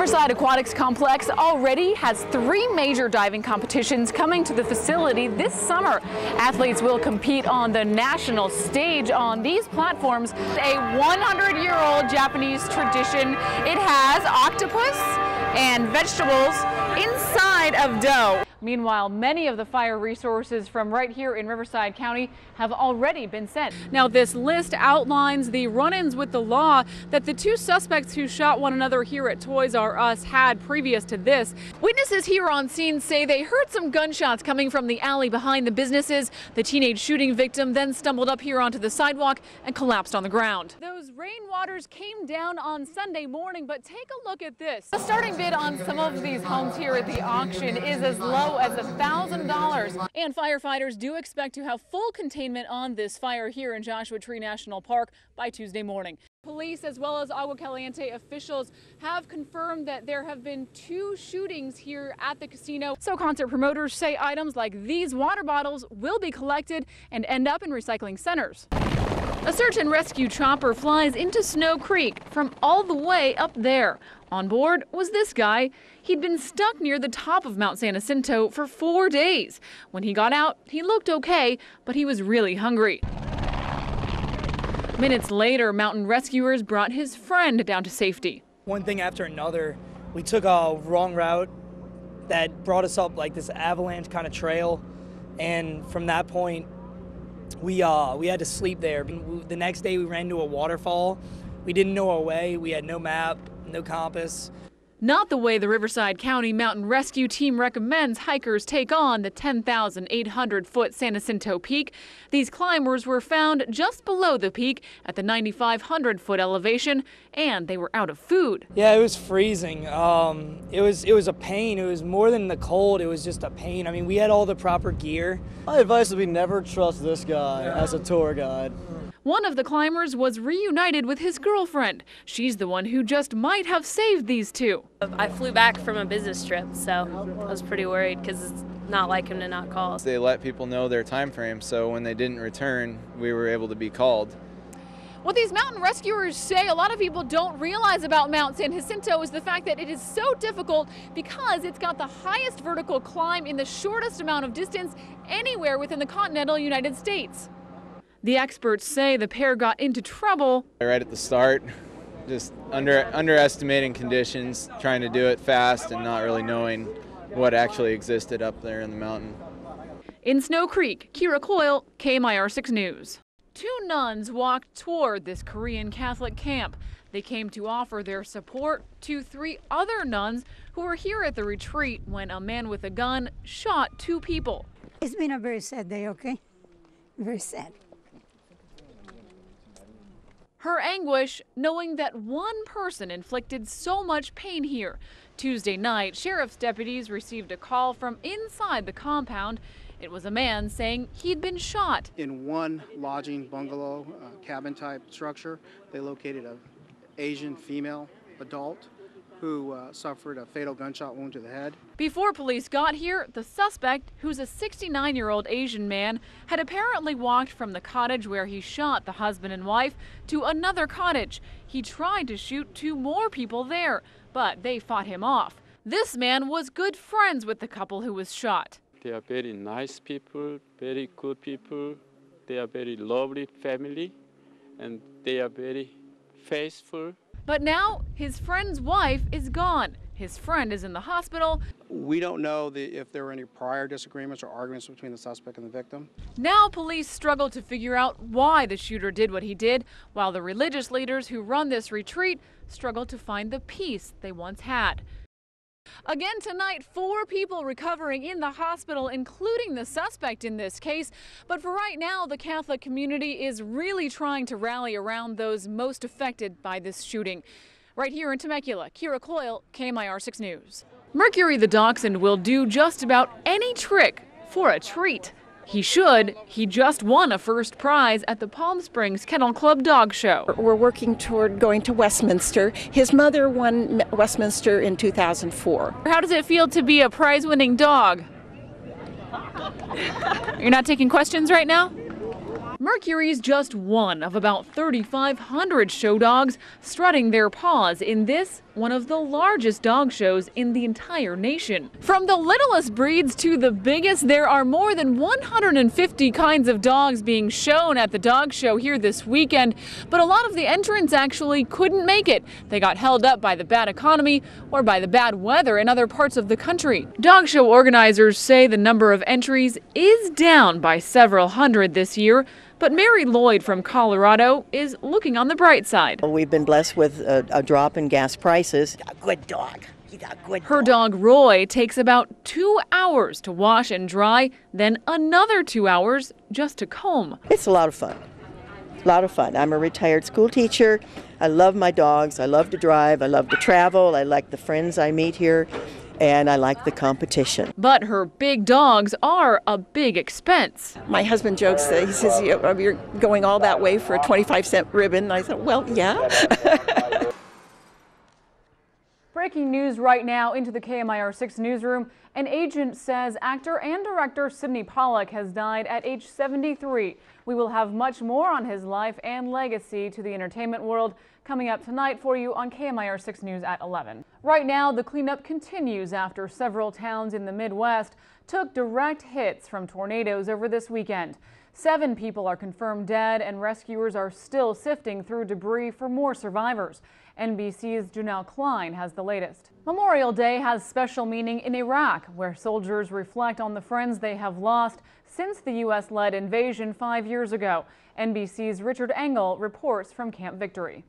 Riverside Aquatics Complex already has 3 major diving competitions coming to the facility this summer. Athletes will compete on the national stage on these platforms. A 100-year-old Japanese tradition. It has octopus and vegetables inside of dough. Meanwhile, many of the fire resources from right here in Riverside County have already been sent. Now, this list outlines the run-ins with the law that the 2 suspects who shot one another here at Toys R Us had previous to this. Witnesses here on scene say they heard some gunshots coming from the alley behind the businesses. The teenage shooting victim then stumbled up here onto the sidewalk and collapsed on the ground. Those rainwaters came down on Sunday morning, but take a look at this. The starting bid on some of these homes here at the auction is as low as $1,000. And firefighters do expect to have full containment on this fire here in Joshua Tree National Park by Tuesday morning. Police as well as Agua Caliente officials have confirmed that there have been 2 shootings here at the casino. So concert promoters say items like these water bottles will be collected and end up in recycling centers. A search and rescue chopper flies into Snow Creek from all the way up there. On board was this guy. He'd been stuck near the top of Mount San Jacinto for 4 days. When he got out, he looked okay, but he was really hungry. Minutes later, mountain rescuers brought his friend down to safety. One thing after another, we took a wrong route that brought us up like this avalanche kind of trail, and from that point, we had to sleep there. The next day, we ran into a waterfall. We didn't know our way. We had no map, no compass. Not the way the Riverside County Mountain Rescue Team recommends hikers take on the 10,800-foot San Jacinto Peak. These climbers were found just below the peak at the 9,500-foot elevation, and they were out of food. Yeah, it was freezing. It was a pain. It was more than the cold. It was just a pain. I mean, we had all the proper gear. My advice would be never trust this guy as a tour guide. One of the climbers was reunited with his girlfriend. She's the one who just might have saved these 2. I flew back from a business trip, so I was pretty worried because it's not like him to not call. They let people know their time frame, so when they didn't return, we were able to be called. What these mountain rescuers say a lot of people don't realize about Mount San Jacinto is the fact that it is so difficult because it's got the highest vertical climb in the shortest amount of distance anywhere within the continental United States. The experts say the pair got into trouble Right at the start, just underestimating conditions, trying to do it fast and not really knowing what actually existed up there in the mountain. In Snow Creek, Ciara Coyle, KMIR 6 News. 2 nuns walked toward this Korean Catholic camp. They came to offer their support to 3 other nuns who were here at the retreat when a man with a gun shot 2 people. It's been a very sad day, okay? Very sad. Her anguish knowing that one person inflicted so much pain here. Tuesday night, sheriff's deputies received a call from inside the compound. It was a man saying he'd been shot. In one lodging bungalow cabin type structure, they located an Asian female adult who suffered a fatal gunshot wound to the head. Before police got here, the suspect, who's a 69-year-old Asian man, had apparently walked from the cottage where he shot the husband and wife to another cottage. He tried to shoot 2 more people there, but they fought him off. This man was good friends with the couple who was shot. They are very nice people, very good people. They are very lovely family, and they are very faithful. But now his friend's wife is gone. His friend is in the hospital. We don't know if there were any prior disagreements or arguments between the suspect and the victim. Now police struggle to figure out why the shooter did what he did, while the religious leaders who run this retreat struggle to find the peace they once had. Again tonight, 4 people recovering in the hospital, including the suspect in this case. But for right now, the Catholic community is really trying to rally around those most affected by this shooting. Right here in Temecula, Ciara Coyle, KMIR 6 News. Mercury the dachshund will do just about any trick for a treat. He should. He just won a first prize at the Palm Springs Kennel Club Dog Show. We're working toward going to Westminster. His mother won Westminster in 2004. How does it feel to be a prize-winning dog? You're not taking questions right now? Mercury's just one of about 3,500 show dogs strutting their paws in this one of the largest dog shows in the entire nation. From the littlest breeds to the biggest, there are more than 150 kinds of dogs being shown at the dog show here this weekend, but a lot of the entrants actually couldn't make it. They got held up by the bad economy or by the bad weather in other parts of the country. Dog show organizers say the number of entries is down by several hundred this year, but Mary Lloyd from Colorado is looking on the bright side. We've been blessed with a drop in gas prices. A good dog. Her dog Roy takes about 2 hours to wash and dry, then another 2 hours just to comb. It's a lot of fun. A lot of fun. I'm a retired school teacher. I love my dogs. I love to drive. I love to travel. I like the friends I meet here. And I like the competition. But her big dogs are a big expense. My husband jokes that he says, you're going all that way for a 25-cent ribbon. And I said, well, yeah. Breaking news right now into the KMIR 6 newsroom. An agent says actor and director Sidney Pollack has died at age 73. We will have much more on his life and legacy to the entertainment world coming up tonight for you on KMIR 6 News at 11. Right now, the cleanup continues after several towns in the Midwest took direct hits from tornadoes over this weekend. 7 people are confirmed dead, and rescuers are still sifting through debris for more survivors. NBC's Janelle Klein has the latest. Memorial Day has special meaning in Iraq, where soldiers reflect on the friends they have lost since the U.S.-led invasion 5 years ago. NBC's Richard Engel reports from Camp Victory.